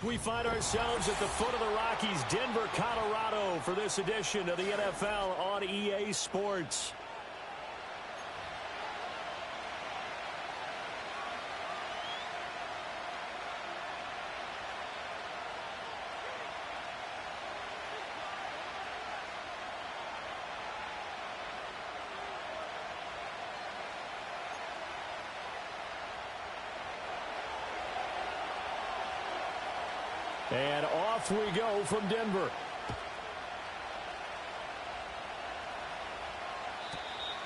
We find ourselves at the foot of the Rockies, Denver, Colorado, for this edition of the NFL on EA Sports. And off we go from Denver.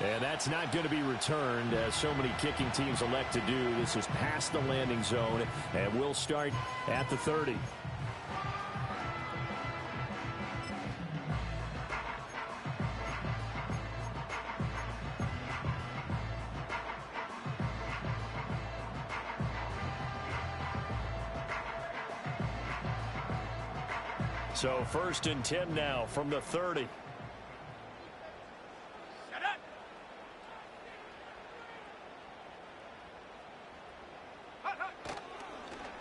And that's not going to be returned, as so many kicking teams elect to do. This is past the landing zone, and we'll start at the 30. So 1st and 10 now from the 30.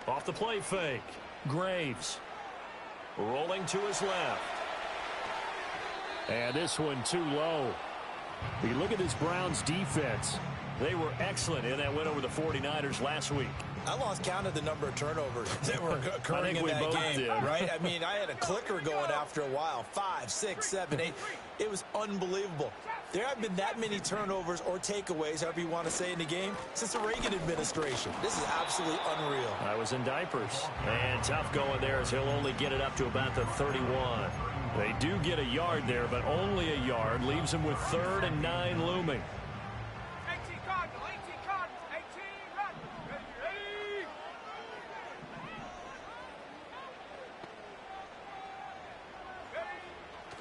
Off the play fake. Graves rolling to his left. And this one too low. You look at this Browns defense. They were excellent in that win over the 49ers last week. I lost count of the number of turnovers that were occurring in that game, right? I mean, I had a clicker going after a while. 5, 6, 7, 8. It was unbelievable. There haven't been that many turnovers or takeaways, however you want to say, in the game since the Reagan administration. This is absolutely unreal. I was in diapers. And tough going there as he'll only get it up to about the 31. They do get a yard there, but only a yard. Leaves him with 3rd and 9 looming.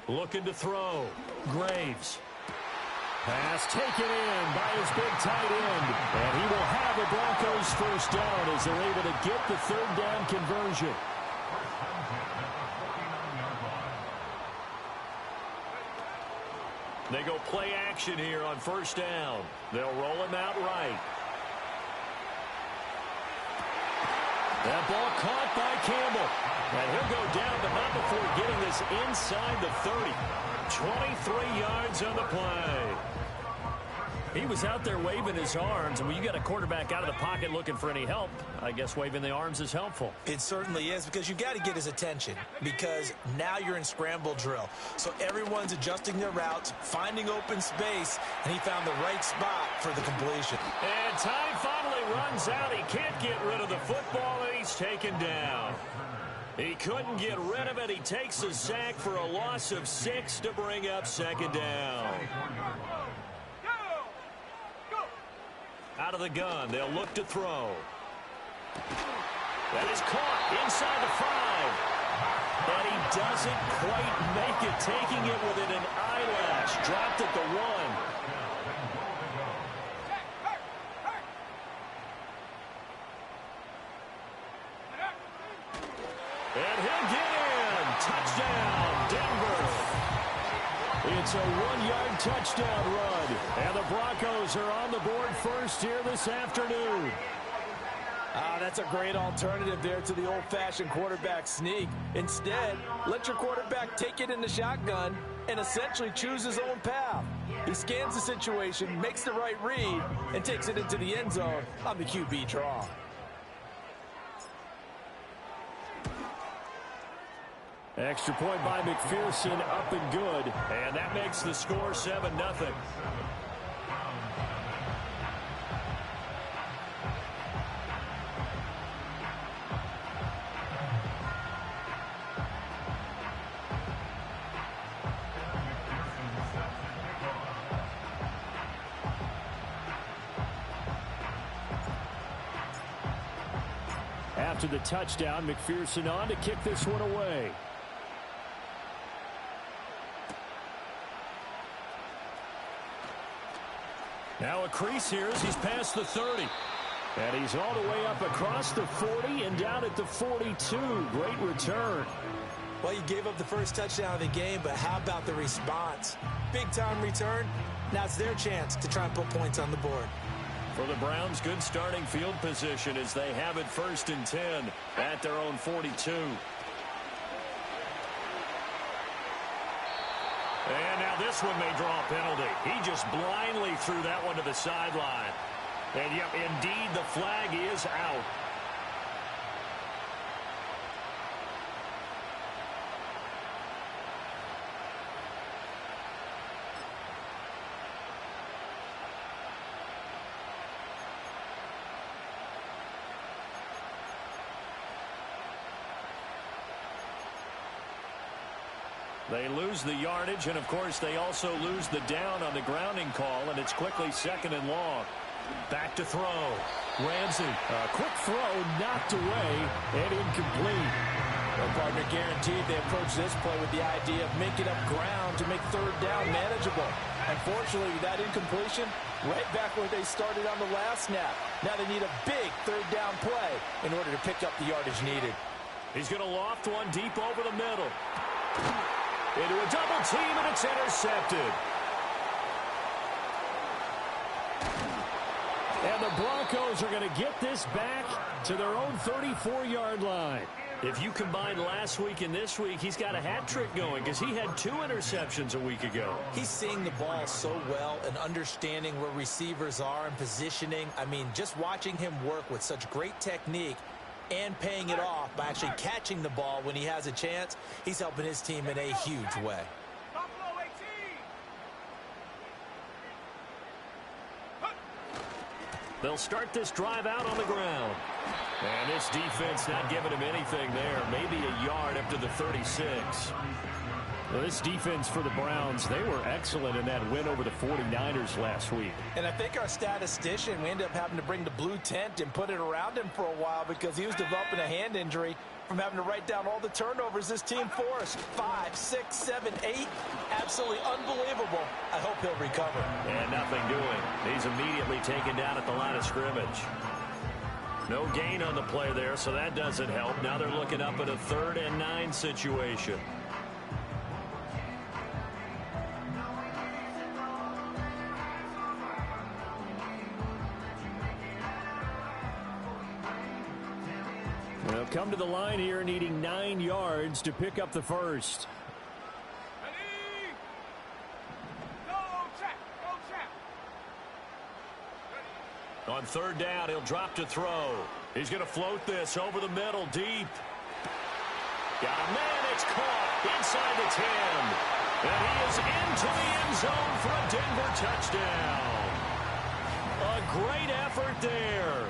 Looking to throw. Graves. Pass taken in by his big tight end. And he will have the Broncos first down as they're able to get the 3rd down conversion. They go play action here on 1st down. They'll roll him out right. That ball caught by Campbell. And he'll go down, but not before getting this inside the 30. 23 yards on the play. He was out there waving his arms, and when you got a quarterback out of the pocket looking for any help, I guess waving the arms is helpful. It certainly is, because you've got to get his attention, because now you're in scramble drill. So everyone's adjusting their routes, finding open space, and he found the right spot for the completion. And time finally runs out. He can't get rid of the football, and he's taken down. He couldn't get rid of it. He takes a sack for a loss of 6 to bring up 2nd down. Out of the gun, they'll look to throw. That is caught inside the 5. And he doesn't quite make it, taking it within an eyelash. Dropped at the 1. And he'll get in. Touchdown, Denver. It's a 1-yard touchdown run. And the Broncos are on the board first here this afternoon. That's a great alternative there to the old-fashioned quarterback sneak. Instead, let your quarterback take it in the shotgun and essentially choose his own path. He scans the situation, makes the right read, and takes it into the end zone on the QB draw. Extra point by McPherson, up and good. And that makes the score 7-0. After the touchdown, McPherson on to kick this one away. Now a crease here as he's past the 30. And he's all the way up across the 40 and down at the 42. Great return. Well, you gave up the first touchdown of the game, but how about the response? Big-time return. Now it's their chance to try and put points on the board. For the Browns, good starting field position as they have it 1st and 10 at their own 42. And now this one may draw a penalty. He just blindly threw that one to the sideline. And, yep, indeed, the flag is out. They lose the yardage, and, of course, they also lose the down on the grounding call, and it's quickly 2nd and long. Back to throw. Ramsey, a quick throw, knocked away, and incomplete. Well, partner, guaranteed they approach this play with the idea of making up ground to make 3rd down manageable. Unfortunately, that incompletion, right back where they started on the last snap. Now they need a big 3rd down play in order to pick up the yardage needed. He's going to loft one deep over the middle. Into a double team, and it's intercepted. And the Broncos are going to get this back to their own 34-yard line. If you combine last week and this week, he's got a hat trick going because he had 2 interceptions a week ago. He's seeing the ball so well and understanding where receivers are and positioning. I mean, just watching him work with such great technique and paying it off by actually catching the ball when he has a chance, he's helping his team in a huge way. They'll start this drive out on the ground. And this defense not giving him anything there. Maybe a yard up to the 36. Well, this defense for the Browns, they were excellent in that win over the 49ers last week. And I think our statistician, we ended up having to bring the blue tent and put it around him for a while because he was developing a hand injury from having to write down all the turnovers this team forced. 5, 6, 7, 8. Absolutely unbelievable. I hope he'll recover. And nothing doing. He's immediately taken down at the line of scrimmage. No gain on the play there, so that doesn't help. Now they're looking up at a 3rd and 9 situation. They'll come to the line here needing 9 yards to pick up the first. On 3rd down, he'll drop to throw. He's going to float this over the middle, deep. Got a man, it's caught inside the 10. And he is into the end zone for a Denver touchdown. A great effort there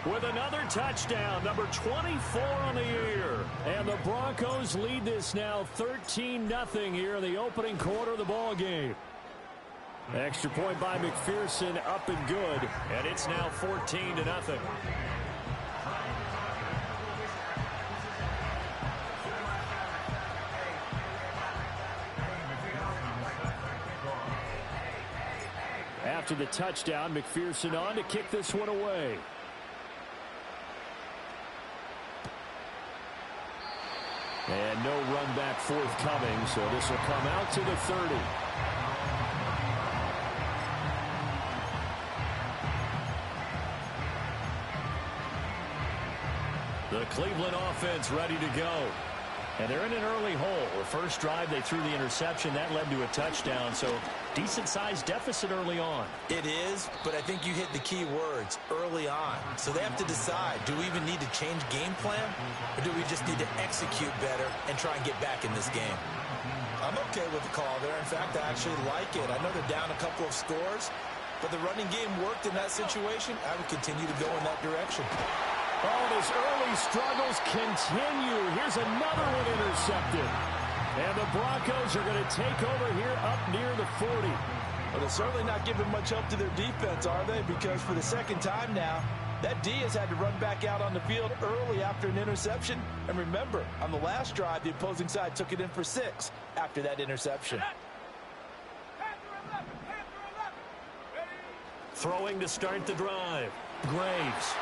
with another touchdown, number 24 on the year. And the Broncos lead this now 13-0 here in the opening quarter of the ball game. Extra point by McPherson, up and good. And it's now 14-0. After the touchdown, McPherson on to kick this one away. And no run back forthcoming, so this will come out to the 30. The Cleveland offense ready to go. And they're in an early hole. The first drive, they threw the interception. That led to a touchdown, so decent-sized deficit early on. It is, but I think you hit the key words, early on. So they have to decide, do we even need to change game plan, or do we just need to execute better and try and get back in this game? I'm okay with the call there. In fact, I actually like it. I know they're down a couple of scores, but the running game worked in that situation. I would continue to go in that direction. Oh, his early struggles continue. Here's another one intercepted. And the Broncos are going to take over here up near the 40. Well, they're certainly not giving much help to their defense, are they? Because for the second time now, that D has had to run back out on the field early after an interception. And remember, on the last drive, the opposing side took it in for 6 after that interception. Throwing to start the drive. Graves.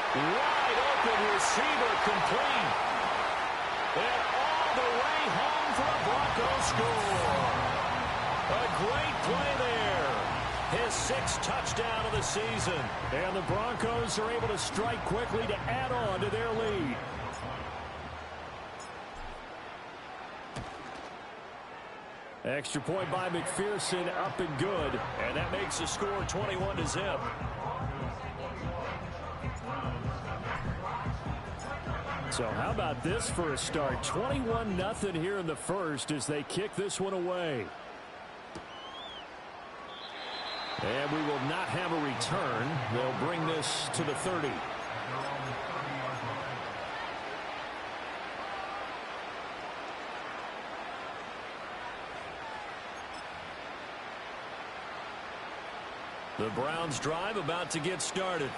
Wide open receiver, complete. And all the way home for a Broncos score. A great play there. His 6th touchdown of the season. And the Broncos are able to strike quickly to add on to their lead. Extra point by McPherson, up and good. And that makes the score 21-0. So how about this for a start? 21-0 here in the first as they kick this one away. And we will not have a return. They'll bring this to the 30. The Browns drive about to get started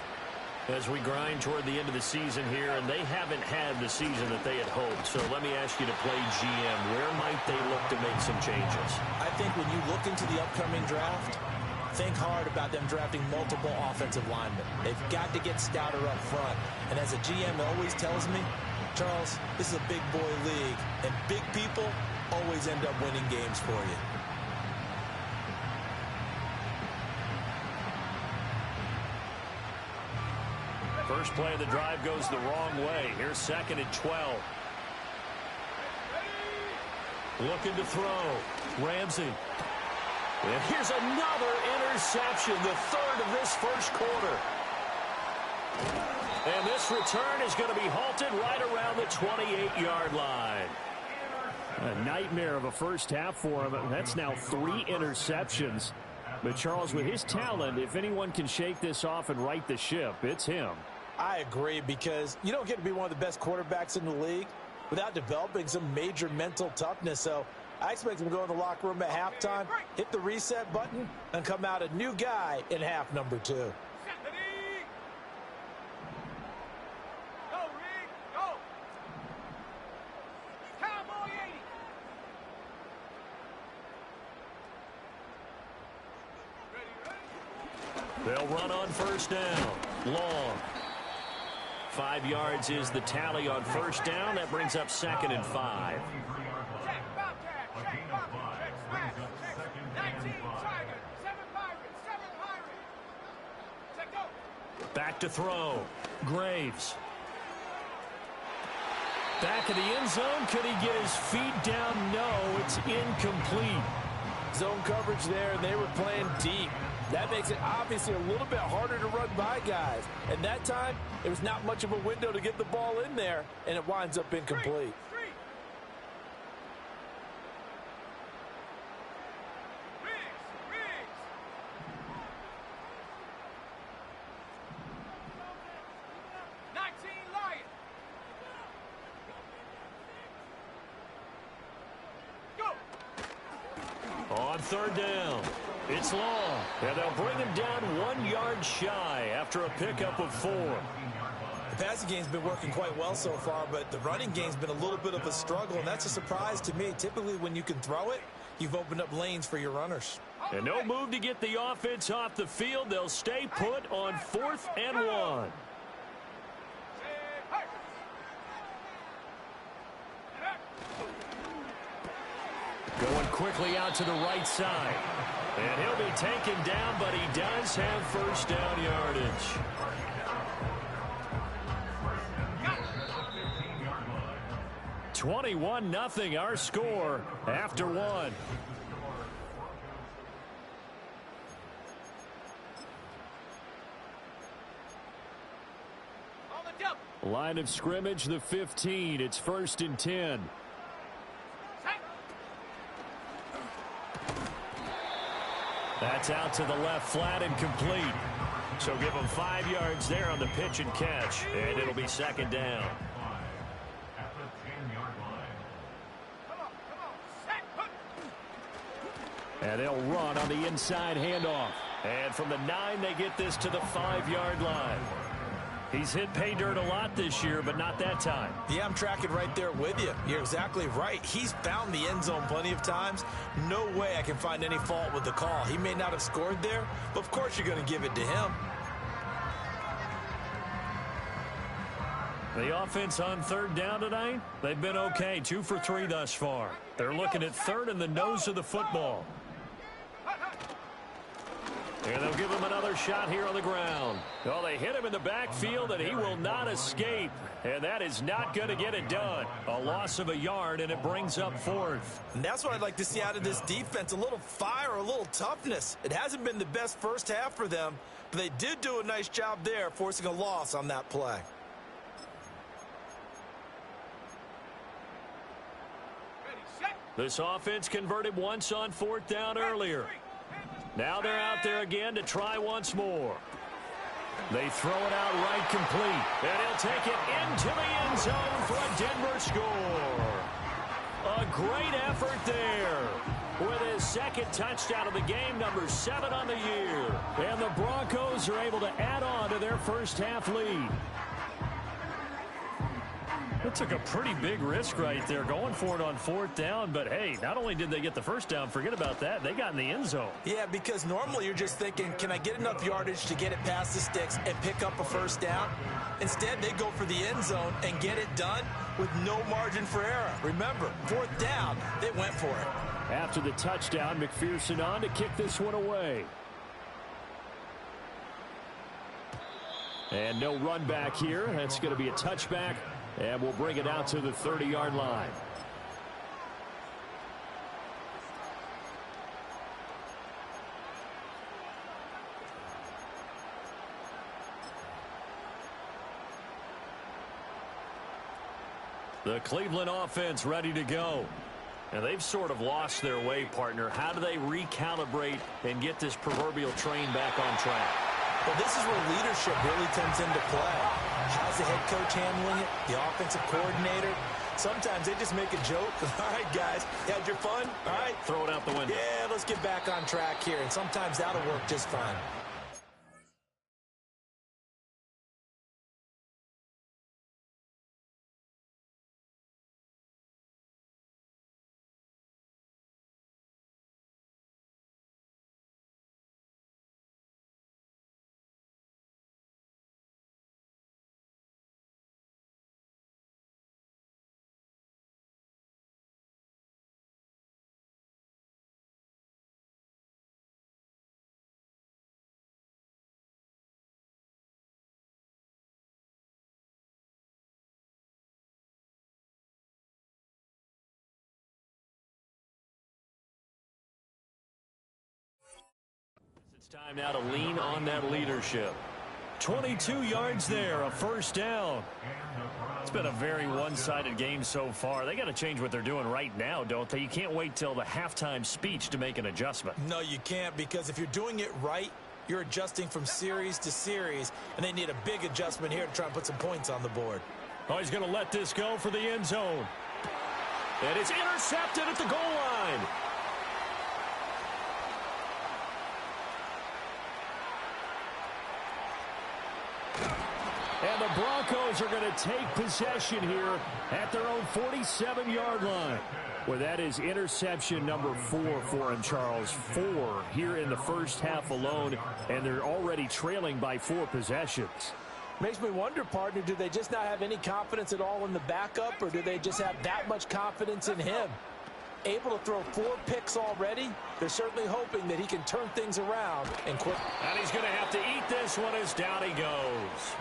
as we grind toward the end of the season here, and they haven't had the season that they had hoped. So let me ask you to play GM. Where might they look to make some changes? I think when you look into the upcoming draft, think hard about them drafting multiple offensive linemen. They've got to get stouter up front. And as a GM always tells me, Charles, this is a big boy league, and big people always end up winning games for you. First play of the drive goes the wrong way. Here's 2nd and 12. Looking to throw. Ramsey. And here's another interception, the 3rd of this first quarter. And this return is going to be halted right around the 28-yard line. A nightmare of a first half for him. That's now 3 interceptions. But Charles, with his talent, if anyone can shake this off and right the ship, it's him. I agree, because you don't get to be one of the best quarterbacks in the league without developing some major mental toughness. So I expect him to go in the locker room at halftime, hit the reset button, and come out a new guy in half number 2. They'll run on first down. Long. 5 yards is the tally on first down. That brings up 2nd and 5. Back to throw. Graves. Back of the end zone. Could he get his feet down? No, it's incomplete. Zone coverage there, and they were playing deep. That makes it obviously a little bit harder to run by guys. And that time, there was not much of a window to get the ball in there, and it winds up incomplete. On 3rd down. It's Long, and they'll bring him down 1 yard shy after a pickup of 4. The passing game's been working quite well so far, but the running game's been a little bit of a struggle, and that's a surprise to me. Typically, when you can throw it, you've opened up lanes for your runners. And no move to get the offense off the field. They'll stay put on 4th and 1. Going quickly out to the right side. And he'll be taken down, but he does have first down yardage. $21-0 our score after 1. Line of scrimmage, the 15. It's 1st and 10. That's out to the left, flat and complete. So give him 5 yards there on the pitch and catch, and it'll be 2nd down. And they'll run on the inside handoff. And from the 9, they get this to the 5-yard line. He's hit pay dirt a lot this year, but not that time. Yeah, I'm tracking right there with you. You're exactly right. He's found the end zone plenty of times. No way I can find any fault with the call. He may not have scored there, but of course you're going to give it to him. The offense on 3rd down tonight, they've been okay. 2 for 3 thus far. They're looking at 3rd and the nose of the football. And they'll give him another shot here on the ground. Well, they hit him in the backfield, and he will not escape. And that is not going to get it done. A loss of a yard, and it brings up fourth. And that's what I'd like to see out of this defense, a little fire, a little toughness. It hasn't been the best first half for them, but they did do a nice job there, forcing a loss on that play. This offense converted once on fourth down earlier. Now they're out there again to try once more. They throw it out right complete. And he'll take it into the end zone for a Denver score. A great effort there. With his second touchdown of the game, number 7 on the year. And the Broncos are able to add on to their first half lead. That took a pretty big risk right there, going for it on fourth down. But, hey, not only did they get the first down, forget about that, they got in the end zone. Yeah, because normally you're just thinking, can I get enough yardage to get it past the sticks and pick up a first down? Instead, they go for the end zone and get it done with no margin for error. Remember, fourth down, they went for it. After the touchdown, McPherson on to kick this one away. And no run back here. That's going to be a touchback. And we'll bring it out to the 30-yard line. The Cleveland offense ready to go. And they've sort of lost their way, partner. How do they recalibrate and get this proverbial train back on track? Well, this is where leadership really comes into play. How's the head coach handling it? The offensive coordinator? Sometimes they just make a joke. All right, guys, you had your fun? All right. Throw it out the window. Yeah, let's get back on track here. And sometimes that'll work just fine. It's time now to lean on that leadership. 22 yards there, a first down. It's been a very one-sided game so far. They got to change what they're doing right now, don't they? You can't wait till the halftime speech to make an adjustment. No, you can't, because if you're doing it right, you're adjusting from series to series, and they need a big adjustment here to try and put some points on the board. Oh, he's going to let this go for the end zone. And it's intercepted at the goal line. And the Broncos are going to take possession here at their own 47-yard line. Well, that is interception number 4 for him, Charles. 4 here in the first half alone, and they're already trailing by 4 possessions. Makes me wonder, partner, do they just not have any confidence at all in the backup, or do they just have that much confidence in him? Able to throw 4 picks already, they're certainly hoping that he can turn things around and quick. And he's going to have to eat this one as down he goes.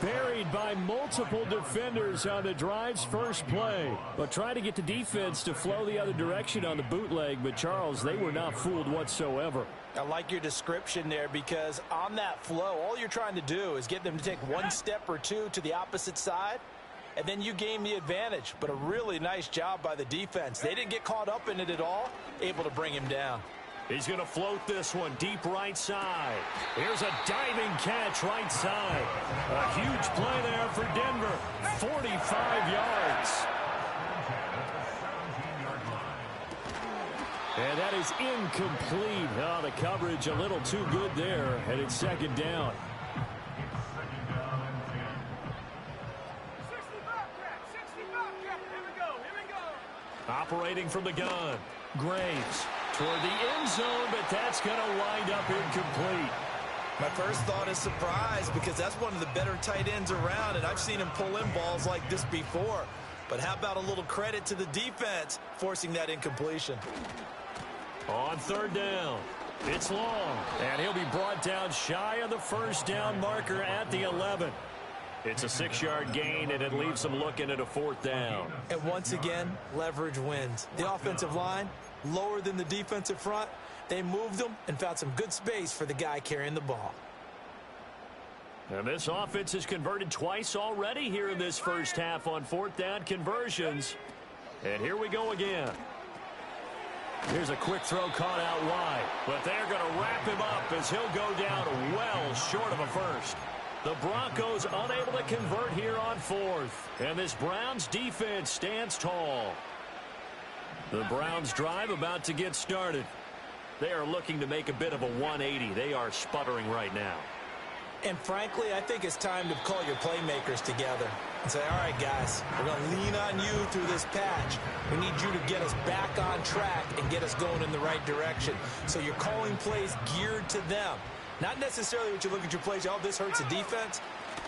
Buried by multiple defenders on the drive's first play. But trying to get the defense to flow the other direction on the bootleg. But, Charles, they were not fooled whatsoever. I like your description there, because on that flow, all you're trying to do is get them to take 1 step or 2 to the opposite side, and then you gain the advantage. But a really nice job by the defense. They didn't get caught up in it at all, able to bring him down. He's going to float this one deep right side. Here's a diving catch right side. A huge play there for Denver. 45 yards. And that is incomplete. Oh, the coverage a little too good there, and it's second down. Operating from the gun. Graves toward the end zone, but that's going to wind up incomplete. My first thought is surprise, because that's one of the better tight ends around, and I've seen him pull in balls like this before. But how about a little credit to the defense forcing that incompletion? On third down. It's long, and he'll be brought down shy of the first down marker at the 11. It's a 6-yard gain, and it leaves them looking at a 4th down. And once again, leverage wins. The offensive line, lower than the defensive front. They moved them and found some good space for the guy carrying the ball. And this offense has converted twice already here in this first half on 4th down conversions. And here we go again. Here's a quick throw caught out wide. But they're going to wrap him up as he'll go down well short of a first. The Broncos unable to convert here on 4th. And this Browns defense stands tall. The Browns drive about to get started. They are looking to make a bit of a 180. They are sputtering right now. And frankly, I think it's time to call your playmakers together and say, all right, guys, we're going to lean on you through this patch. We need you to get us back on track and get us going in the right direction. So you're calling plays geared to them. Not necessarily what you look at your plays, oh, this hurts the defense.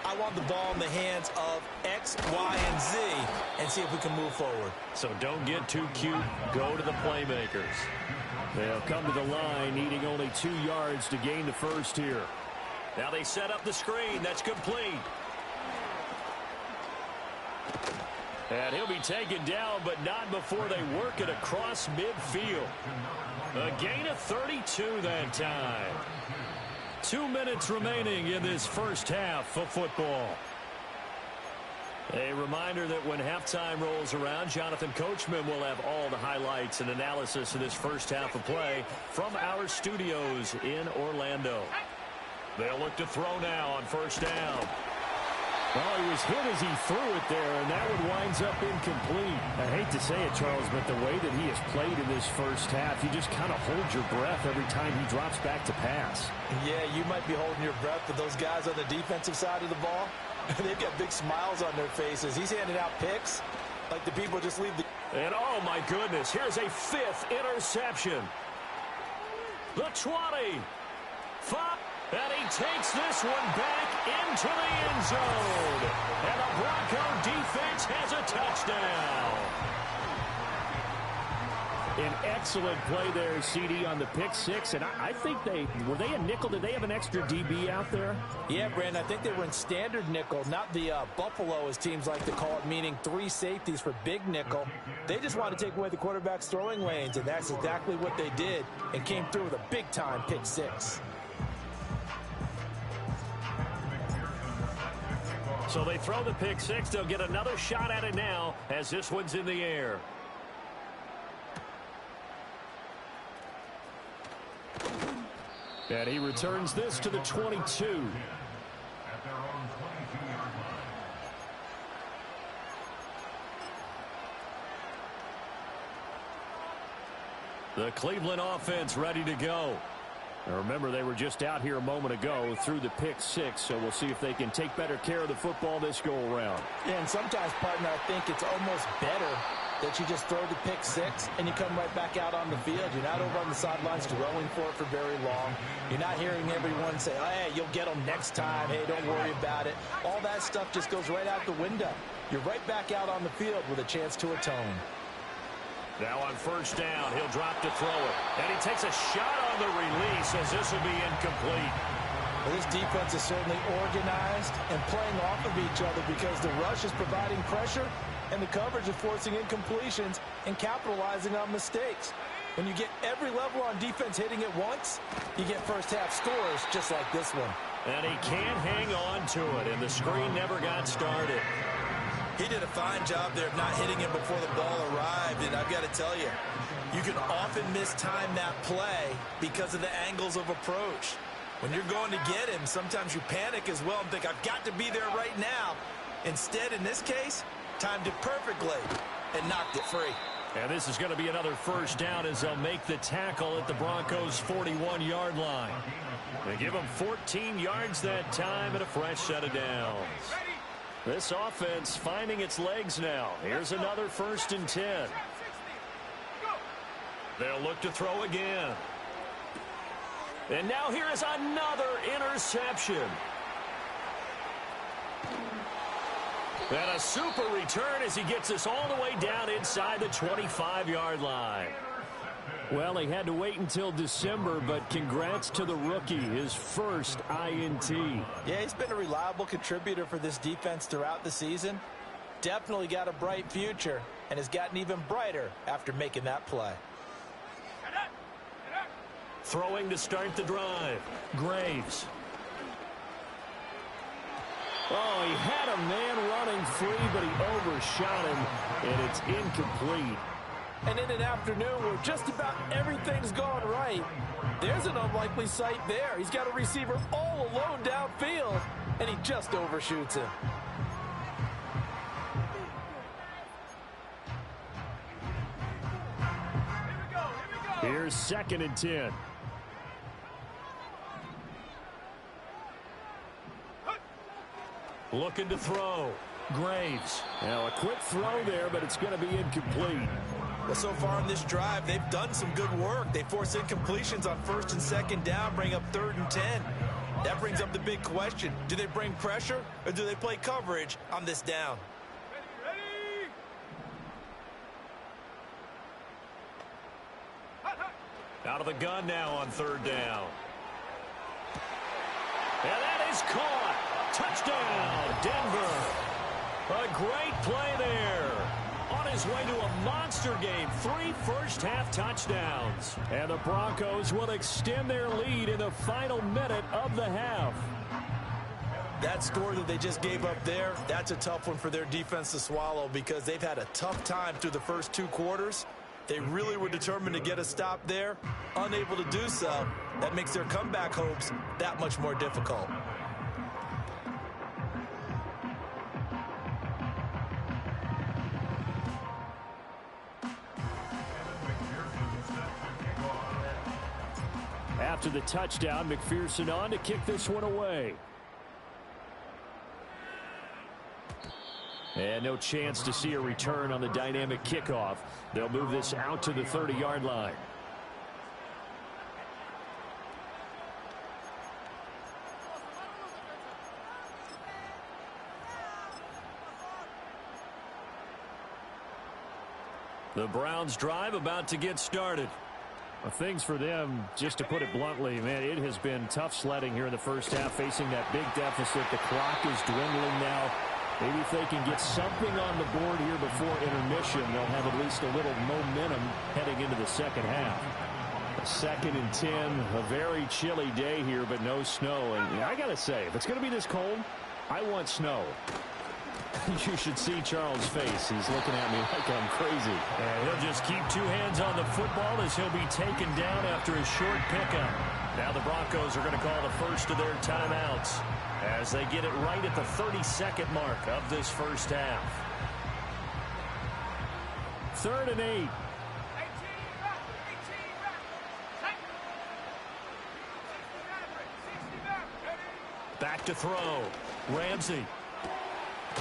I want the ball in the hands of X, Y, and Z and see if we can move forward. So don't get too cute. Go to the playmakers. They'll come to the line needing only 2 yards to gain the first here. Now they set up the screen. That's complete. And he'll be taken down, but not before they work it across midfield. A gain of 32 that time. 2 minutes remaining in this first half of football. A reminder that when halftime rolls around, Jonathan Coachman will have all the highlights and analysis of this first half of play from our studios in Orlando. They'll look to throw now on first down. Well, he was hit as he threw it there, and that one winds up incomplete. I hate to say it, Charles, but the way that he has played in this first half, you just kind of hold your breath every time he drops back to pass. Yeah, you might be holding your breath, but those guys on the defensive side of the ball, they've got big smiles on their faces. He's handing out picks like the people just leave the... And oh my goodness, here's a 5th interception. The 20. 5. And he takes this one back into the end zone. And the Bronco defense has a touchdown. An excellent play there, CD, on the pick six. And I think were they a nickel? Did they have an extra DB out there? Yeah, Brandon, I think they were in standard nickel, not the Buffalo, as teams like to call it, meaning 3 safeties for big nickel. They just wanted to take away the quarterback's throwing lanes, and that's exactly what they did, and came through with a big-time pick six. So they throw the pick six. They'll get another shot at it now as this one's in the air. And he returns this to the 22. The Cleveland offense ready to go. Now remember, they were just out here a moment ago through the pick six, so we'll see if they can take better care of the football this go-around. Yeah, and sometimes, partner, I think it's almost better that you just throw the pick six and you come right back out on the field. You're not over on the sidelines throwing for it for very long. You're not hearing everyone say, hey, you'll get them next time. Hey, don't worry about it. All that stuff just goes right out the window. You're right back out on the field with a chance to atone. Now on first down, he'll drop to throw it. And he takes a shot on the release as this will be incomplete. Well, this defense is certainly organized and playing off of each other because the rush is providing pressure and the coverage is forcing incompletions and capitalizing on mistakes. When you get every level on defense hitting it once, you get first half scores just like this one. And he can't hang on to it, and the screen never got started. He did a fine job there of not hitting him before the ball arrived, and I've got to tell you, you can often mistime that play because of the angles of approach. When you're going to get him, sometimes you panic as well and think, I've got to be there right now. Instead, in this case, timed it perfectly and knocked it free. And this is going to be another first down as they'll make the tackle at the Broncos' 41-yard line. They give them 14 yards that time and a fresh set of downs. This offense finding its legs now. Here's another 1st and 10. They'll look to throw again. And now here is another interception. And a super return as he gets us all the way down inside the 25-yard line. Well, he had to wait until December, but congrats to the rookie, his first INT. Yeah, he's been a reliable contributor for this defense throughout the season. Definitely got a bright future and has gotten even brighter after making that play. Throwing to start the drive, Graves. Oh, he had a man running free, but he overshot him, and it's incomplete. And in an afternoon where just about everything's gone right, there's an unlikely sight there. He's got a receiver all alone downfield, and he just overshoots him. Here's 2nd and 10. Looking to throw. Graves. Now a quick throw there, but it's going to be incomplete. Well, so far in this drive, they've done some good work. They force incompletions on 1st and 2nd down, bring up 3rd and 10. That brings up the big question. Do they bring pressure or do they play coverage on this down? Out of the gun now on 3rd down. And that is caught. Touchdown, Denver. A great play there. On his way to a monster game. 3 first-half touchdowns. And the Broncos will extend their lead in the final minute of the half. That score that they just gave up there, that's a tough one for their defense to swallow because they've had a tough time through the first 2 quarters. They really were determined to get a stop there, unable to do so. That makes their comeback hopes that much more difficult. After the touchdown, McPherson on to kick this one away. And no chance to see a return on the dynamic kickoff. They'll move this out to the 30-yard line. The Browns drive about to get started. Well, things for them, just to put it bluntly, man, it has been tough sledding here in the first half, facing that big deficit. The clock is dwindling now. Maybe if they can get something on the board here before intermission, they'll have at least a little momentum heading into the second half. 2nd and 10, a very chilly day here, but no snow. And I got to say, if it's going to be this cold, I want snow. You should see Charles' face. He's looking at me like I'm crazy. And he'll just keep 2 hands on the football as he'll be taken down after a short pickup. Now the Broncos are going to call the first of their timeouts as they get it right at the 32nd mark of this first half. 3rd and 8. Back to throw. Ramsey.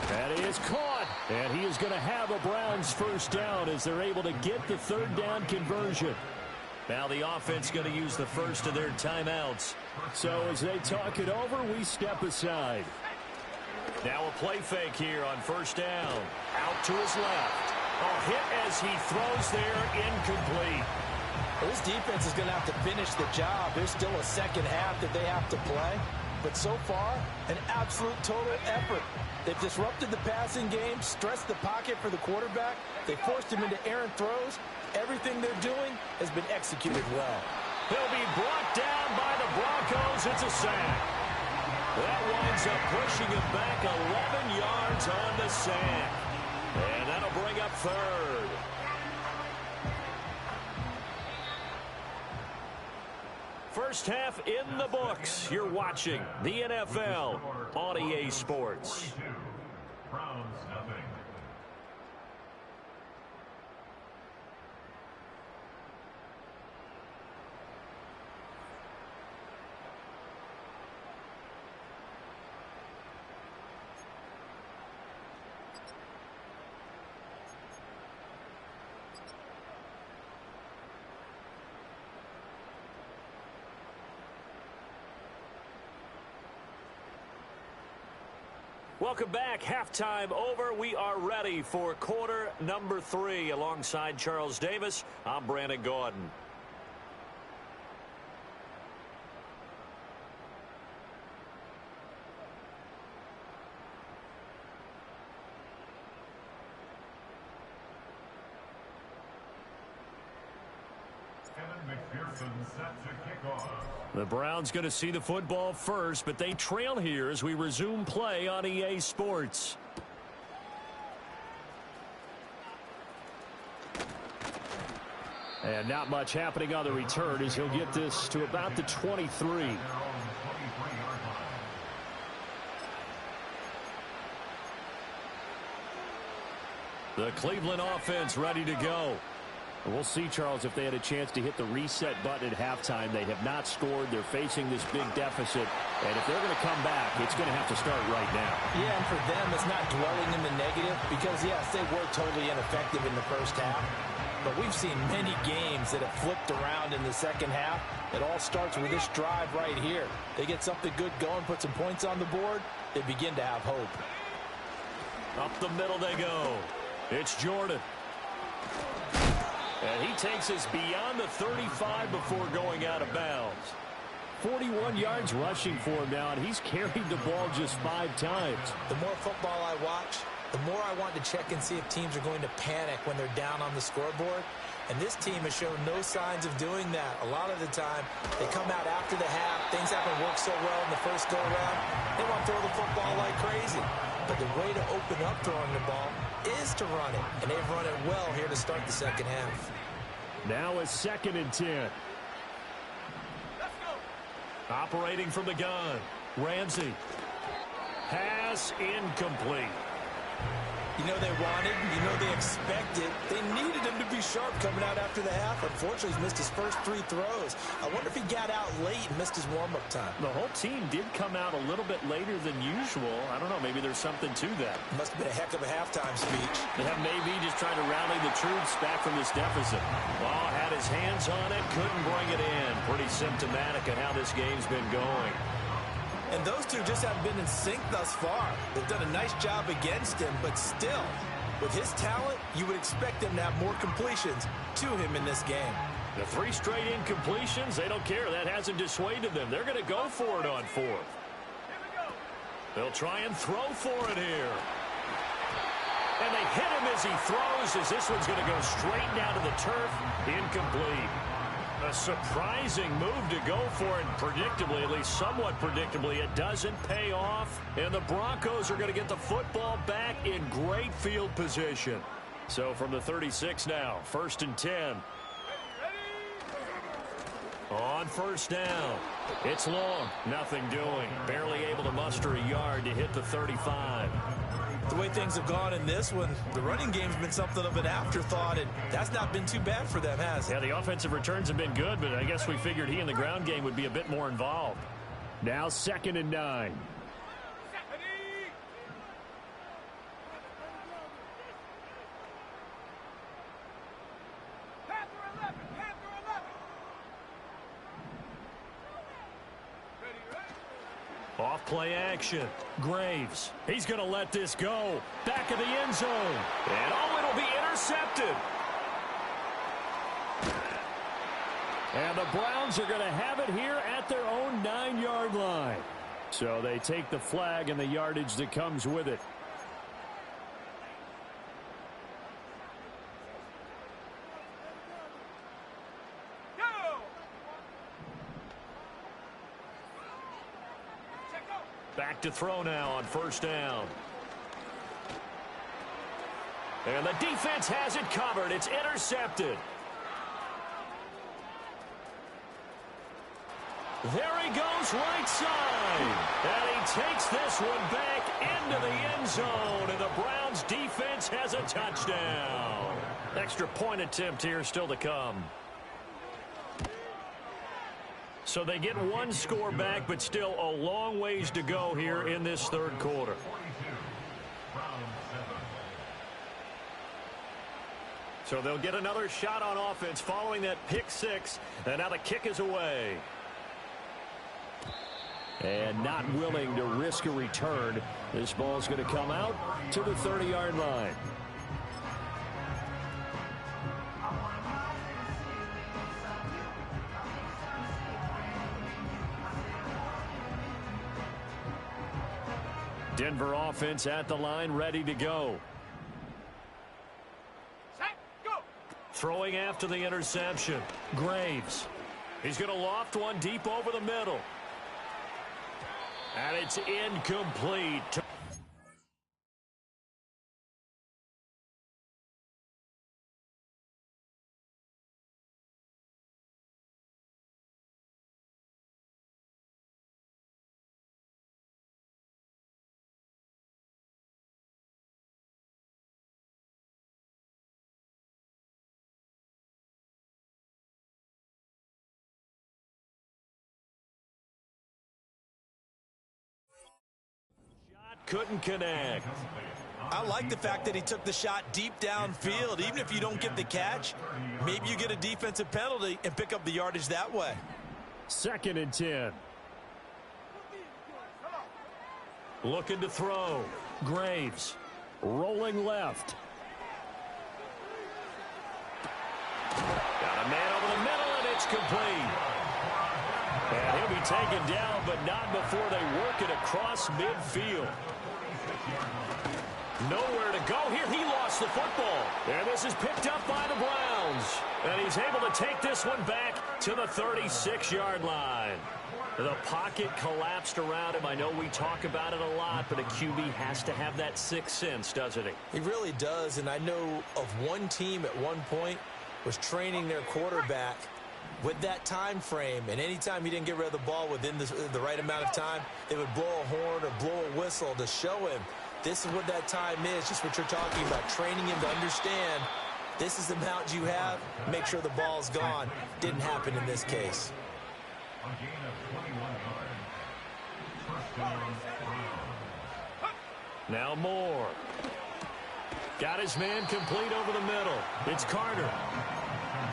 That is caught. And he is going to have a Browns first down as they're able to get the 3rd down conversion. Now the offense going to use the first of their timeouts. So as they talk it over, we step aside. Now a play fake here on 1st down. Out to his left. A hit as he throws there, incomplete. Well, this defense is going to have to finish the job. There's still a second half that they have to play. But so far, an absolute total effort. They've disrupted the passing game, stressed the pocket for the quarterback. They forced him into errant throws. Everything they're doing has been executed well. He'll be brought down by the Broncos. It's a sack. That winds up pushing him back 11 yards on the sack. And that'll bring up 3rd. First half in the books. You're watching the NFL on EA Sports. Welcome back. Halftime over. We are ready for quarter number 3. Alongside Charles Davis, I'm Brandon Gaudin. The Browns going to see the football first, but they trail here as we resume play on EA Sports. And not much happening on the return as he'll get this to about the 23. The Cleveland offense ready to go. We'll see, Charles, if they had a chance to hit the reset button at halftime. They have not scored. They're facing this big deficit. And if they're going to come back, it's going to have to start right now. Yeah, and for them, it's not dwelling in the negative because, yes, they were totally ineffective in the first half. But we've seen many games that have flipped around in the second half. It all starts with this drive right here. They get something good going, put some points on the board, they begin to have hope. Up the middle they go. It's Jordan. And he takes us beyond the 35 before going out of bounds. 41 yards rushing for him now, and he's carried the ball just 5 times. The more football I watch, the more I want to check and see if teams are going to panic when they're down on the scoreboard. And this team has shown no signs of doing that. A lot of the time, they come out after the half. Things haven't worked so well in the first go-around. They want to throw the football like crazy. But the way to open up throwing the ball is to run it. And they've run it well here to start the second half. Now a 2nd and 10. Let's go. Operating from the gun. Ramsey. Pass incomplete. You know they wanted, you know they expected. They needed him to be sharp coming out after the half. Unfortunately, he's missed his first 3 throws. I wonder if he got out late and missed his warm-up time. The whole team did come out a little bit later than usual. I don't know, maybe there's something to that. Must have been a heck of a halftime speech. Yeah, maybe just trying to rally the troops back from this deficit. Ball had his hands on it, couldn't bring it in. Pretty symptomatic of how this game's been going. And those two just haven't been in sync thus far. They've done a nice job against him, but still, with his talent, you would expect them to have more completions to him in this game. The 3 straight incompletions, they don't care. That hasn't dissuaded them. They're going to go for it on 4th. They'll try and throw for it here. And they hit him as he throws, as this one's going to go straight down to the turf. Incomplete. A surprising move to go for it, predictably, at least somewhat predictably. It doesn't pay off, and the Broncos are going to get the football back in great field position. So from the 36 now, 1st and 10. On 1st down. It's long. Nothing doing. Barely able to muster a yard to hit the 35. The way things have gone in this one, the running game's been something of an afterthought, and that's not been too bad for them, has it? Yeah, the offensive returns have been good, but I guess we figured he in the ground game would be a bit more involved. Now 2nd and 9. Off play action. Graves. He's going to let this go. Back of the end zone. And oh, it'll be intercepted. And the Browns are going to have it here at their own 9-yard line. So they take the flag and the yardage that comes with it. Back to throw now on 1st down. And the defense has it covered. It's intercepted. There he goes, right side. And he takes this one back into the end zone. And the Browns defense has a touchdown. Extra point attempt here still to come. So they get 1 score back, but still a long ways to go here in this 3rd quarter. So they'll get another shot on offense following that pick 6, and now the kick is away. And not willing to risk a return. This ball's going to come out to the 30-yard line. Denver offense at the line, ready to go. Set, go. Throwing after the interception. Graves. He's going to loft one deep over the middle. And it's incomplete. Couldn't connect. I like the fact that he took the shot deep downfield. Even if you don't get the catch, maybe you get a defensive penalty and pick up the yardage that way. 2nd and 10. Looking to throw. Graves. Rolling left. Got a man over the middle, and it's complete. And he'll be taken down, but not before they work it across midfield. Nowhere to go here. He lost the football. And this is picked up by the Browns. And he's able to take this one back to the 36-yard line. The pocket collapsed around him. I know we talk about it a lot, but a QB has to have that sixth sense, doesn't he? He really does, and I know of one team at one point was training their quarterback with that time frame, and anytime he didn't get rid of the ball within the right amount of time, they would blow a horn or blow a whistle to show him this is what that time is, just what you're talking about, training him to understand this is the amount you have, make sure the ball's gone. Didn't happen in this case. Now Moore. Got his man complete over the middle. It's Carter.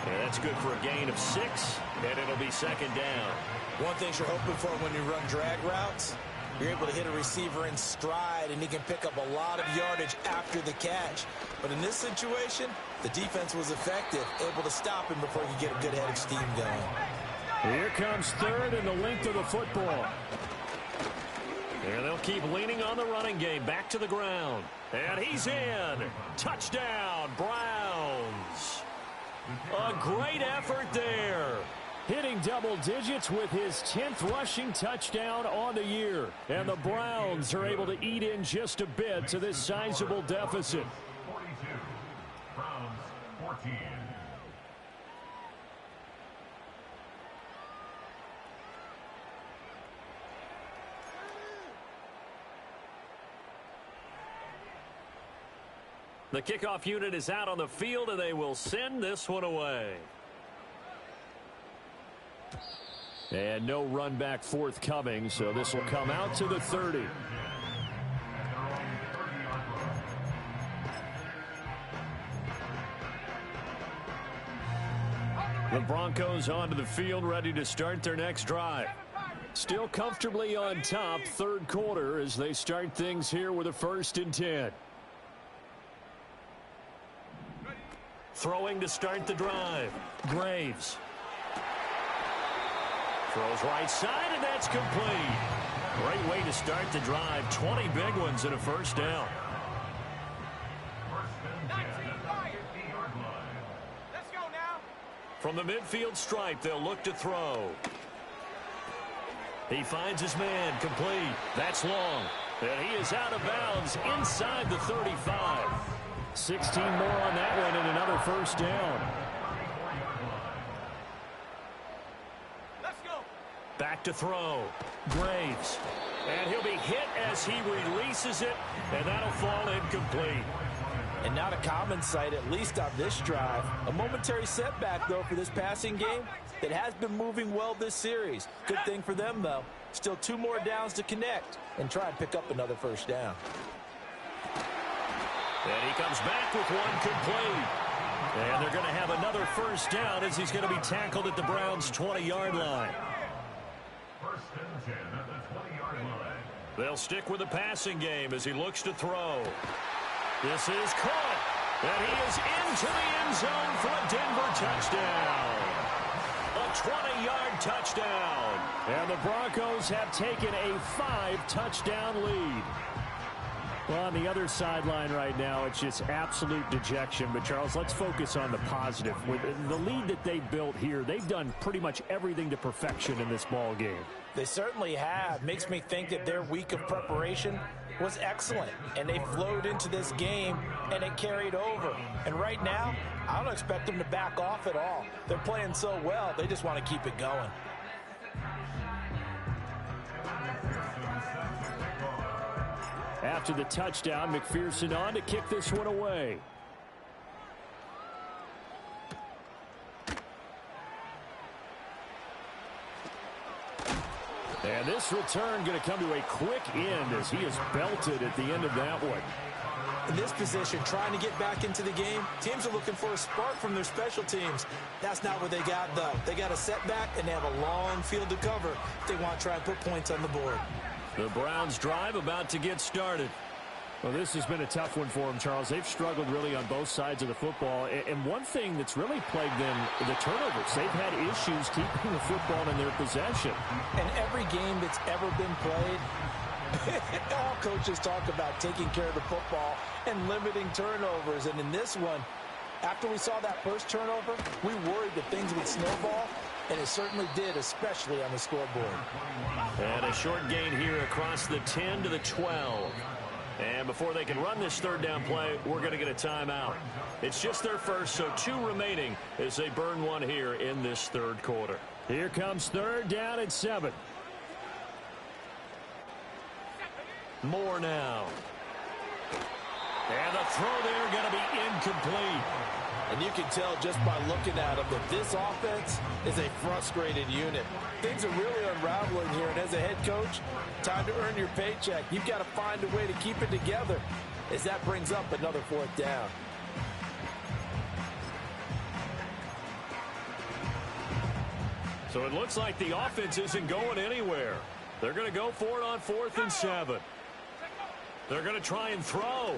Yeah, that's good for a gain of 6, and it'll be 2nd down. One thing you're hoping for when you run drag routes, you're able to hit a receiver in stride, and he can pick up a lot of yardage after the catch. But in this situation, the defense was effective, able to stop him before he could get a good head of steam going. Here comes 3rd and the length of the football. And they'll keep leaning on the running game. Back to the ground. And he's in. Touchdown, Browns. A great effort there. Hitting double digits with his 10th rushing touchdown on the year. And the Browns are able to eat in just a bit to this sizable deficit. 42. Browns 14. The kickoff unit is out on the field, and they will send this one away. And no run back forthcoming, so this will come out to the 30. The Broncos onto the field, ready to start their next drive. Still comfortably on top, 3rd quarter, as they start things here with a 1st and 10. Throwing to start the drive. Graves. Throws right side, and that's complete. Great way to start the drive. 20 big ones and a 1st down. Let's go now. From the midfield stripe, they'll look to throw. He finds his man complete. That's long. And he is out of bounds inside the 35. 16 more on that one and another 1st down. Let's go. Back to throw. Graves. And he'll be hit as he releases it, and that'll fall incomplete. And not a common sight, at least on this drive. A momentary setback, though, for this passing game that has been moving well this series. Good thing for them, though. Still 2 more downs to connect and try and pick up another 1st down. And he comes back with one complete. And they're going to have another 1st down as he's going to be tackled at the Browns' 20-yard line. 1st and 10 at the 20-yard line. They'll stick with the passing game as he looks to throw. This is caught. And he is into the end zone for a Denver touchdown. A 20-yard touchdown. And the Broncos have taken a 5-touchdown lead. Well, on the other sideline right now, it's just absolute dejection. But, Charles, let's focus on the positive. With the lead that they built here, they've done pretty much everything to perfection in this ball game. They certainly have. Makes me think that their week of preparation was excellent. And they flowed into this game, and it carried over. And right now, I don't expect them to back off at all. They're playing so well, they just want to keep it going. After the touchdown, McPherson on to kick this one away. And this return going to come to a quick end as he is belted at the end of that one. In this position, trying to get back into the game, teams are looking for a spark from their special teams. That's not what they got, though. They got a setback, and they have a long field to cover if they want to try and put points on the board. The Browns drive about to get started. Well, this has been a tough one for them, Charles. They've struggled really on both sides of the football. And one thing that's really plagued them, the turnovers. They've had issues keeping the football in their possession. And every game that's ever been played, all coaches talk about taking care of the football and limiting turnovers. And in this one, after we saw that first turnover, we worried that things would snowball. And it certainly did, especially on the scoreboard. And a short gain here across the 10 to the 12. And before they can run this third down play, we're going to get a timeout. It's just their first, so 2 remaining as they burn one here in this third quarter. Here comes third down and 7. More now. And the throw there going to be incomplete. And you can tell just by looking at them that this offense is a frustrated unit. Things are really unraveling here, and as a head coach, time to earn your paycheck. You've got to find a way to keep it together as that brings up another fourth down. So it looks like the offense isn't going anywhere. They're going to go for it on 4th and 7. They're going to try and throw.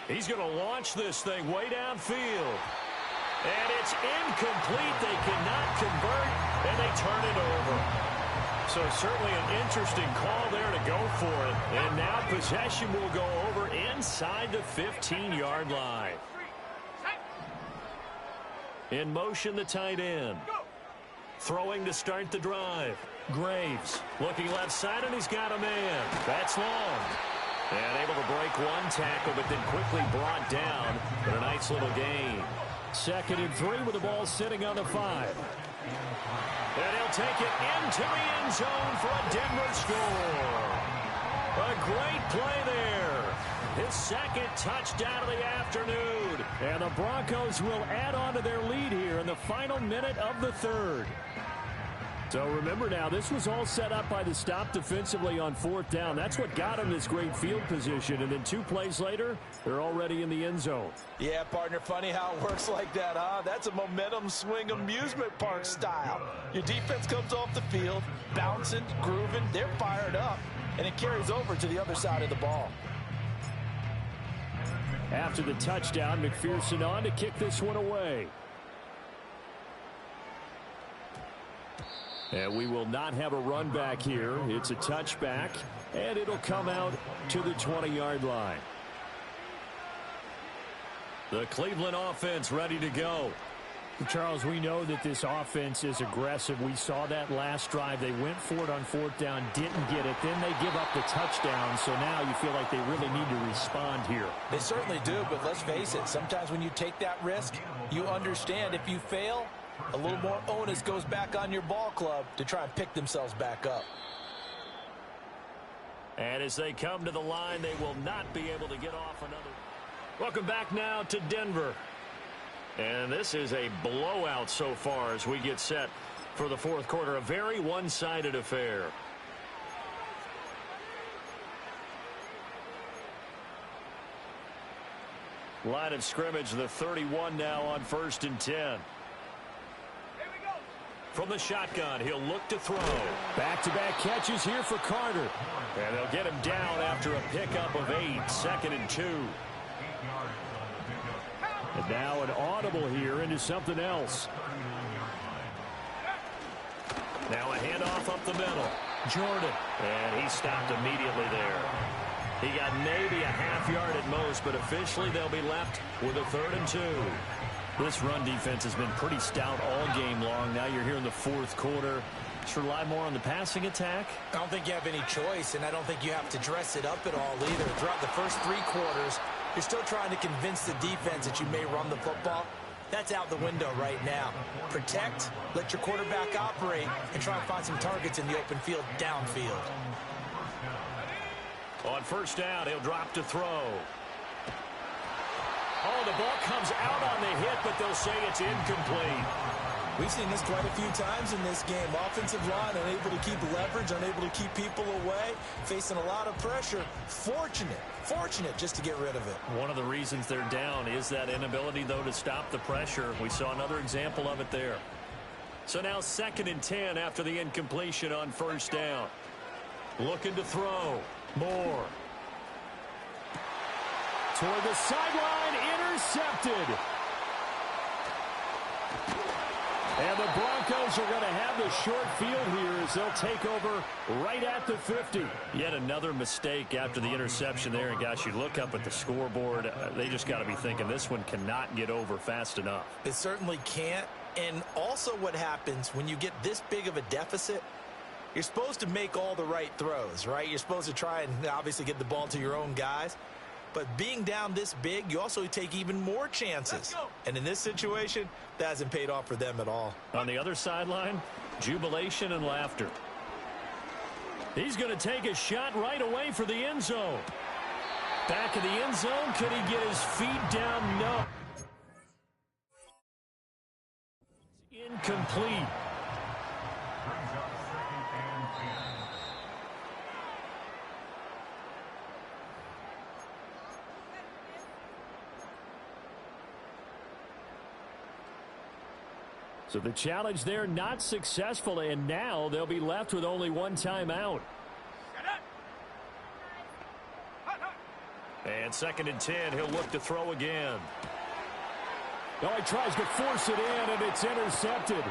He's going to launch this thing way downfield. And it's incomplete. They cannot convert, and they turn it over. So certainly an interesting call there to go for it. And now possession will go over inside the 15-yard line. In motion, the tight end. Throwing to start the drive. Graves looking left side, and he's got a man. That's long. And able to break one tackle, but then quickly brought down. But a nice little gain. 2nd and 3 with the ball sitting on the 5. And he'll take it into the end zone for a Denver score. A great play there. His 2nd touchdown of the afternoon. And the Broncos will add on to their lead here in the final minute of the 3rd. So remember now, this was all set up by the stop defensively on 4th down. That's what got them this great field position. And then 2 plays later, they're already in the end zone. Yeah, partner, funny how it works like that, huh? That's a momentum swing amusement park style. Your defense comes off the field, bouncing, grooving, they're fired up, and it carries over to the other side of the ball. After the touchdown, McPherson on to kick this one away. And we will not have a run back here. It's a touchback, and it'll come out to the 20-yard line. The Cleveland offense ready to go. Charles, we know that this offense is aggressive. We saw that last drive. They went for it on 4th down, didn't get it. Then they give up the touchdown, so now you feel like they really need to respond here. They certainly do, but let's face it. Sometimes when you take that risk, you understand if you fail, a little more onus goes back on your ball club to try and pick themselves back up. And as they come to the line, they will not be able to get off another. Welcome back now to Denver. And this is a blowout so far as we get set for the 4th quarter. A very one-sided affair. Line of scrimmage, the 31 now on 1st and 10. From the shotgun, he'll look to throw. Back-to-back catches here for Carter. And they'll get him down after a pickup of 8, 2nd and 2. And now an audible here into something else. Now a handoff up the middle. Jordan. And he stopped immediately there. He got maybe a half yard at most, but officially they'll be left with a 3rd and 2. This run defense has been pretty stout all game long. Now you're here in the 4th quarter. Just rely more on the passing attack. I don't think you have any choice, and I don't think you have to dress it up at all either. Throughout the first 3 quarters, you're still trying to convince the defense that you may run the football. That's out the window right now. Protect, let your quarterback operate, and try and find some targets in the open field downfield. On 1st down, he'll drop to throw. Oh, the ball comes out on the hit, but they'll say it's incomplete. We've seen this quite a few times in this game. Offensive line unable to keep leverage, unable to keep people away, facing a lot of pressure. Fortunate just to get rid of it. One of the reasons they're down is that inability, though, to stop the pressure. We saw another example of it there. So now 2nd and 10 after the incompletion on 1st down. Looking to throw. Moore. Toward the sideline, intercepted. And the Broncos are going to have the short field here as they'll take over right at the 50. Yet another mistake after the interception there. And, gosh, you look up at the scoreboard. They just got to be thinking this one cannot get over fast enough. It certainly can't. And also what happens when you get this big of a deficit, you're supposed to make all the right throws, right? You're supposed to try and obviously get the ball to your own guys. But being down this big, you also take even more chances. And in this situation, that hasn't paid off for them at all. On the other sideline, jubilation and laughter. He's going to take a shot right away for the end zone. Back in the end zone, could he get his feet down? No. Incomplete. So the challenge there not successful, and now they'll be left with only one timeout. And 2nd and 10, he'll look to throw again. Oh, he tries to force it in, and it's intercepted.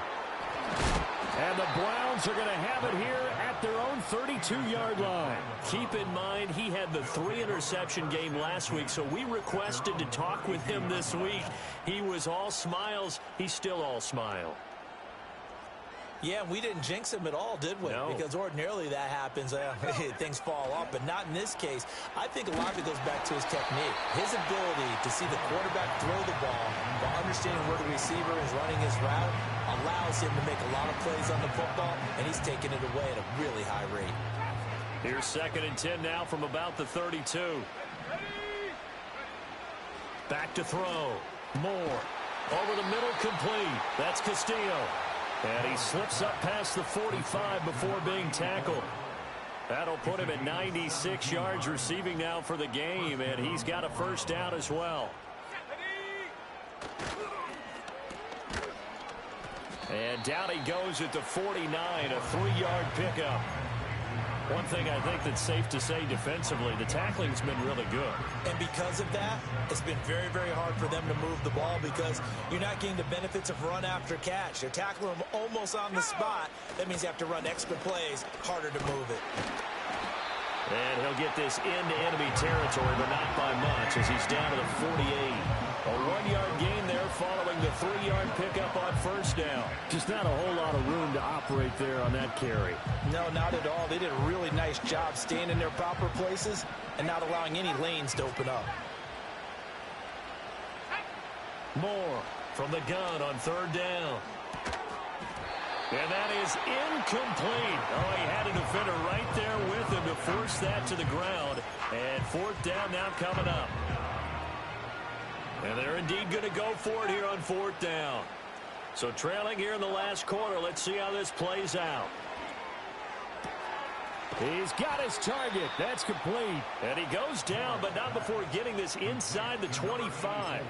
And the Browns are going to have it here at their own 32-yard line. Keep in mind, he had the 3-interception game last week, so we requested to talk with him this week. He was all smiles. He's still all smile. Yeah, we didn't jinx him at all, did we? No. Because ordinarily that happens. Things fall off, but not in this case. I think a lot of it goes back to his technique. His ability to see the quarterback throw the ball while understanding where the receiver is running his route allows him to make a lot of plays on the football, and he's taking it away at a really high rate. Here's 2nd and 10 now from about the 32. Back to throw. Moore. Over the middle, complete. That's Castillo. And he slips up past the 45 before being tackled. That'll put him at 96 yards receiving now for the game, and he's got a 1st down as well. And down he goes at the 49, a 3-yard pickup. One thing I think that's safe to say defensively, the tackling's been really good. And because of that, it's been very, very hard for them to move the ball because you're not getting the benefits of run after catch. They're tackling them almost on the spot. That means you have to run extra plays, harder to move it. And he'll get this into enemy territory, but not by much as he's down to the 48. A 1-yard gain there following the 3-yard pickup on 1st down. Just not a whole lot of room to operate there on that carry. No, not at all. They did a really nice job staying in their proper places and not allowing any lanes to open up. Moore from the gun on 3rd down. And that is incomplete. Oh, he had a defender right there with him to force that to the ground. And 4th down now coming up. And they're indeed going to go for it here on 4th down. So trailing here in the last quarter, let's see how this plays out. He's got his target. That's complete. And he goes down, but not before getting this inside the 25.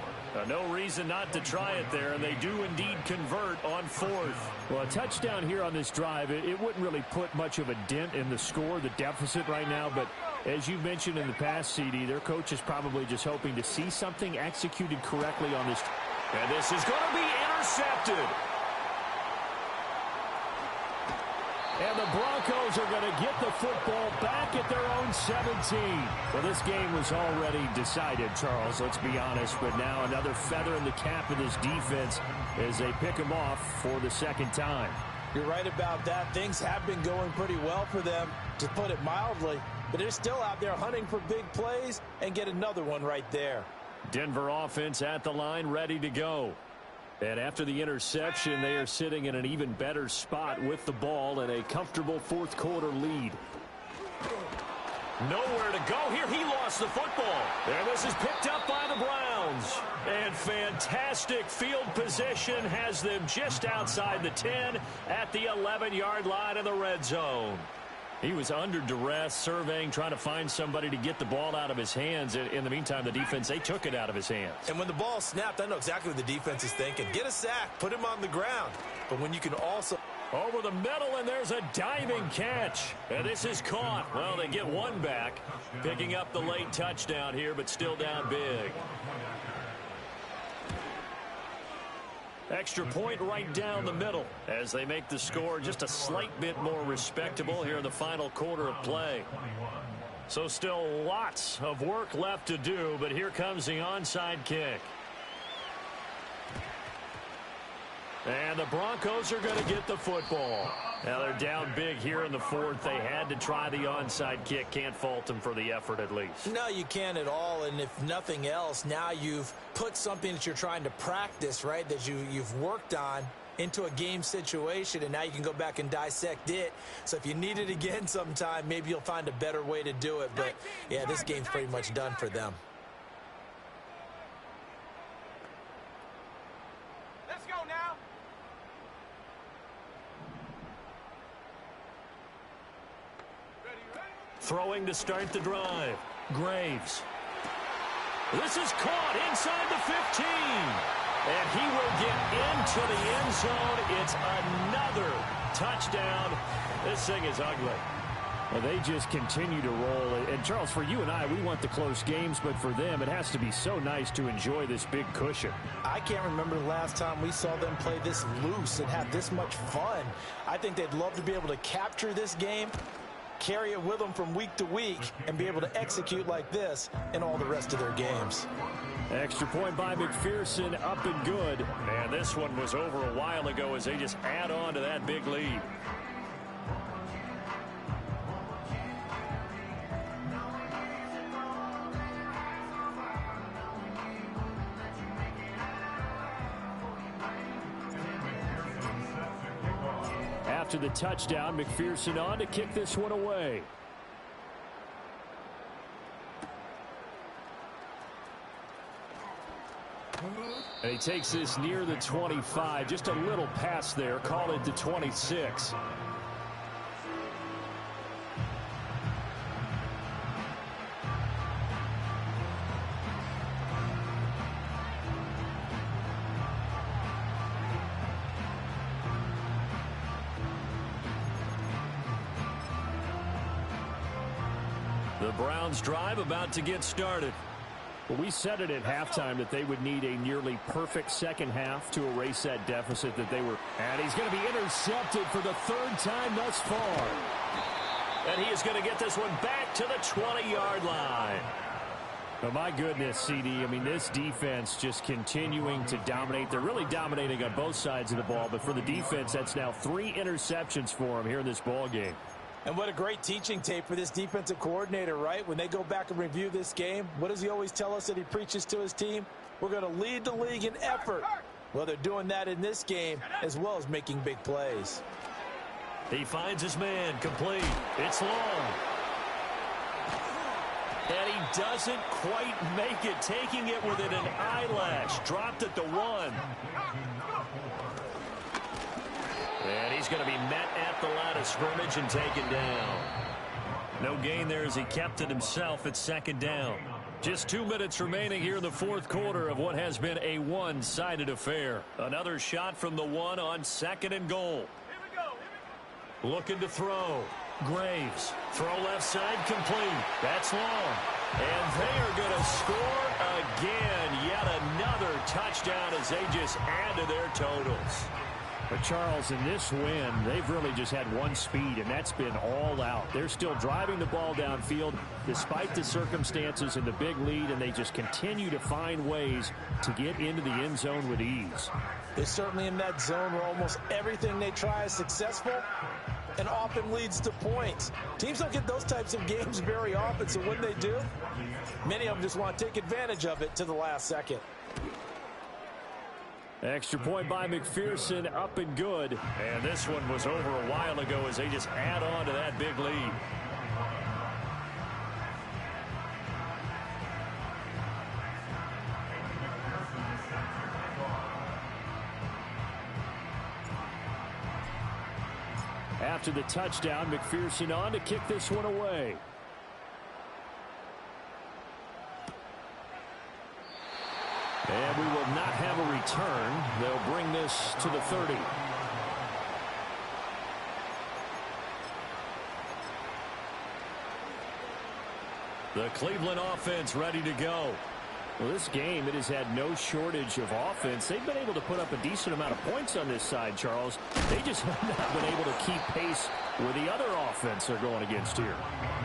No reason not to try it there, and they do indeed convert on fourth. Well, a touchdown here on this drive, it wouldn't really put much of a dent in the score, the deficit right now, but as you mentioned in the past, CD, their coach is probably just hoping to see something executed correctly on this. And this is going to be intercepted. And the Broncos are going to get the football back at their own 17. Well, this game was already decided, Charles, let's be honest. But now another feather in the cap of this defense as they pick them off for the second time. You're right about that. Things have been going pretty well for them, to put it mildly. But they're still out there hunting for big plays and get another one right there. Denver offense at the line, ready to go. And after the interception, they are sitting in an even better spot with the ball and a comfortable fourth quarter lead. Nowhere to go here. He lost the football. And this is picked up by the Browns. And fantastic field position has them just outside the 10 at the 11-yard line in the red zone. He was under duress, surveying, trying to find somebody to get the ball out of his hands. In the meantime, the defense, they took it out of his hands. And when the ball snapped, I know exactly what the defense is thinking. Get a sack, put him on the ground. But when you can also... Over the middle, and there's a diving catch. And this is caught. Well, they get one back, picking up the late touchdown here, but still down big. Extra point right down the middle as they make the score just a slight bit more respectable here in the final quarter of play. So still lots of work left to do, but here comes the onside kick. And the Broncos are going to get the football. Now they're down big here in the fourth. They had to try the onside kick. Can't fault them for the effort at least. No, you can't at all. And if nothing else, now you've put something that you're trying to practice, right, that you've worked on into a game situation, and now you can go back and dissect it. So if you need it again sometime, maybe you'll find a better way to do it. But, yeah, this game's pretty much done for them. Let's go now. Throwing to start the drive. Graves. This is caught inside the 15. And he will get into the end zone. It's another touchdown. This thing is ugly. Well, they just continue to roll. And, Charles, for you and I, we want the close games, but for them, it has to be so nice to enjoy this big cushion. I can't remember the last time we saw them play this loose and have this much fun. I think they'd love to be able to capture this game, carry it with them from week to week, and be able to execute like this in all the rest of their games. Extra point by McPherson, up and good. Man, this one was over a while ago as they just add on to that big lead. After the touchdown, McPherson on to kick this one away. And he takes this near the 25. Just a little pass there. Call it the 26. The Browns drive about to get started. Well, we said it at halftime that they would need a nearly perfect second half to erase that deficit that they were. And he's going to be intercepted for the third time thus far. And he is going to get this one back to the 20-yard line. Oh, my goodness, CD. I mean, this defense just continuing to dominate. They're really dominating on both sides of the ball. But for the defense, that's now 3 interceptions for them here in this ball game. And what a great teaching tape for this defensive coordinator, right? When they go back and review this game, what does he always tell us that he preaches to his team? We're going to lead the league in effort. Well, they're doing that in this game as well as making big plays. He finds his man, complete. It's long. And he doesn't quite make it, taking it within an eyelash. Dropped at the 1. And he's going to be met at the line of scrimmage and taken down. No gain there as he kept it himself at second down. Just 2 minutes remaining here in the fourth quarter of what has been a one-sided affair. Another shot from the one on second and goal. Looking to throw. Graves. Throw left side complete. That's long. And they are going to score again. Yet another touchdown as they just add to their totals. But Charles, in this win, they've really just had one speed, and that's been all out. They're still driving the ball downfield despite the circumstances and the big lead, and they just continue to find ways to get into the end zone with ease. They're certainly in that zone where almost everything they try is successful and often leads to points. Teams don't get those types of games very often, so when they do, many of them just want to take advantage of it to the last second. Extra point by McPherson, up and good. And this one was over a while ago as they just add on to that big lead. After the touchdown, McPherson on to kick this one away. And we will not have a return. They'll bring this to the 30. The Cleveland offense ready to go. Well, this game, it has had no shortage of offense. They've been able to put up a decent amount of points on this side, Charles. They just have not been able to keep pace with the other offense they're going against here.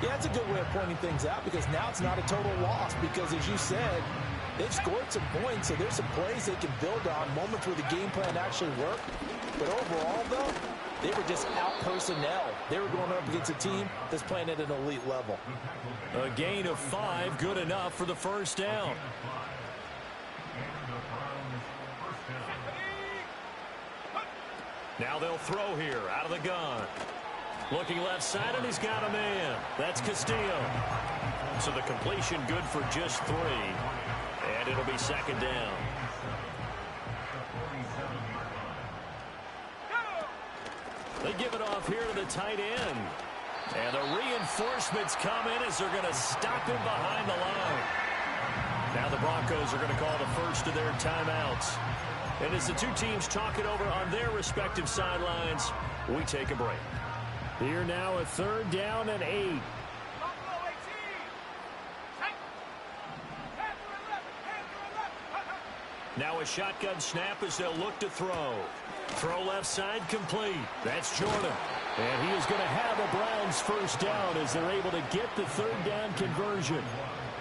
Yeah, that's a good way of pointing things out because now it's not a total loss because, as you said, they've scored some points, so there's some plays they can build on, moments where the game plan actually worked. But overall, though, they were just out personnel. They were going up against a team that's playing at an elite level. A gain of 5, good enough for the first down. Now they'll throw here out of the gun. Looking left side, and he's got a man. That's Castillo. So the completion good for just 3. And it'll be second down. They give it off here to the tight end. And the reinforcements come in as they're going to stop him behind the line. Now the Broncos are going to call the first of their timeouts. And as the two teams talk it over on their respective sidelines, we take a break. Here now a third down and 8. Now a shotgun snap as they'll look to throw. Throw left side complete. That's Jordan. And he is going to have a Browns first down as they're able to get the third down conversion.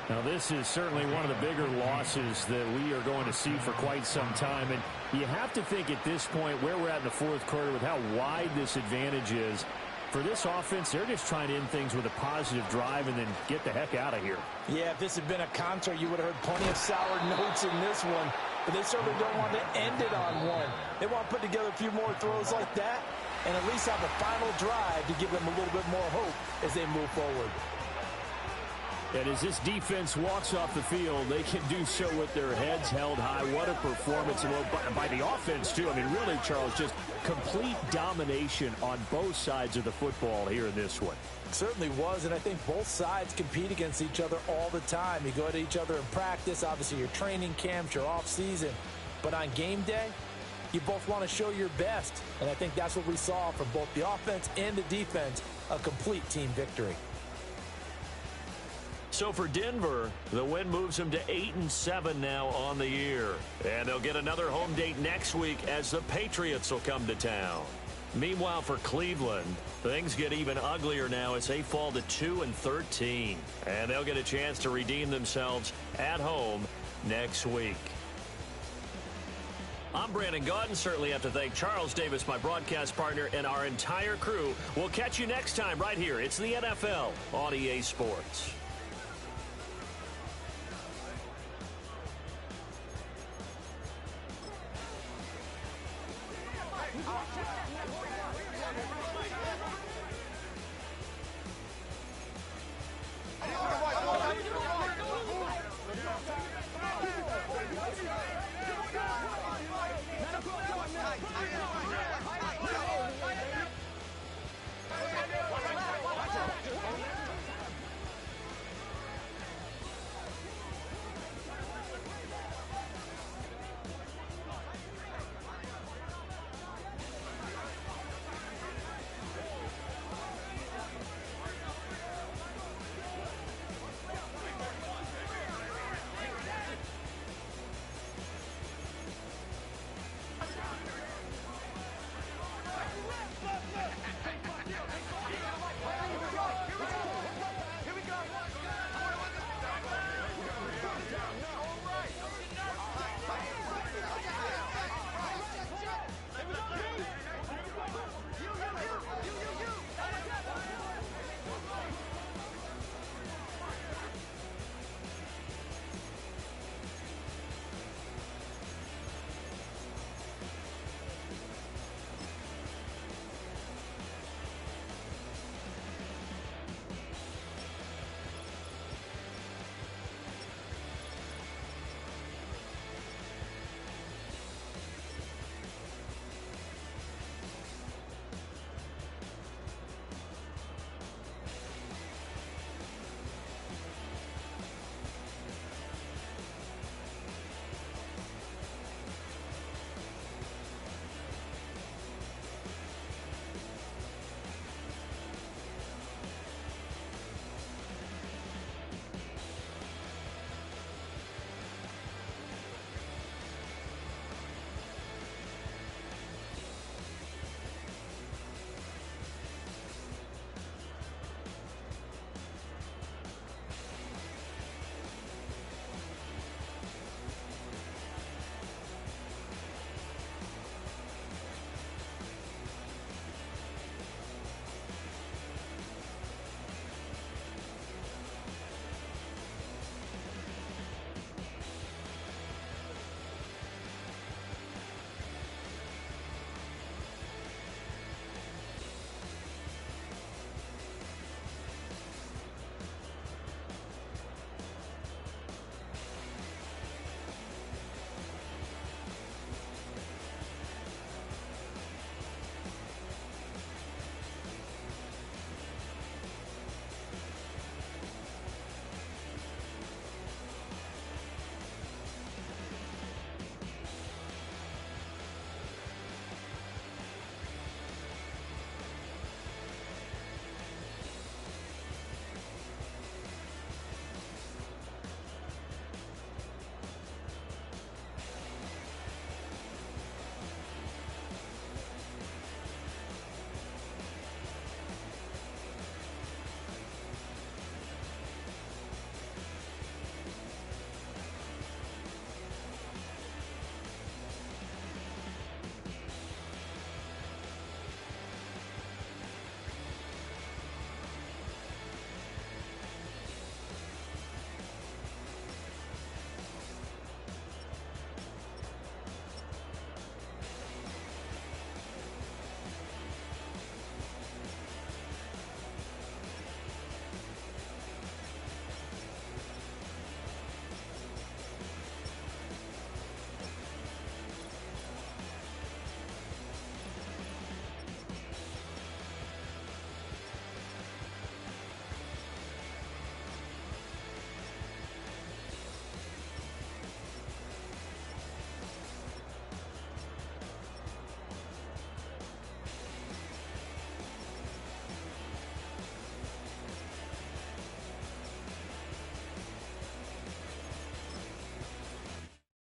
Now this is certainly one of the bigger losses that we are going to see for quite some time. And you have to think at this point where we're at in the fourth quarter with how wide this advantage is. For this offense, they're just trying to end things with a positive drive and then get the heck out of here. Yeah, if this had been a concert, you would have heard plenty of sour notes in this one. But they certainly don't want to end it on one. They want to put together a few more throws like that and at least have a final drive to give them a little bit more hope as they move forward. And as this defense walks off the field, they can do so with their heads held high. What a performance by the offense, too. I mean, really, Charles, just complete domination on both sides of the football here in this one. It certainly was, and I think both sides compete against each other all the time. You go at each other in practice, obviously your training camps, your off-season. But on game day, you both want to show your best. And I think that's what we saw from both the offense and the defense, a complete team victory. So for Denver, the win moves them to 8-7 now on the year. And they'll get another home date next week as the Patriots will come to town. Meanwhile, for Cleveland, things get even uglier now as they fall to 2-13. And they'll get a chance to redeem themselves at home next week. I'm Brandon Gaudin. Certainly have to thank Charles Davis, my broadcast partner, and our entire crew. We'll catch you next time right here. It's the NFL on EA Sports.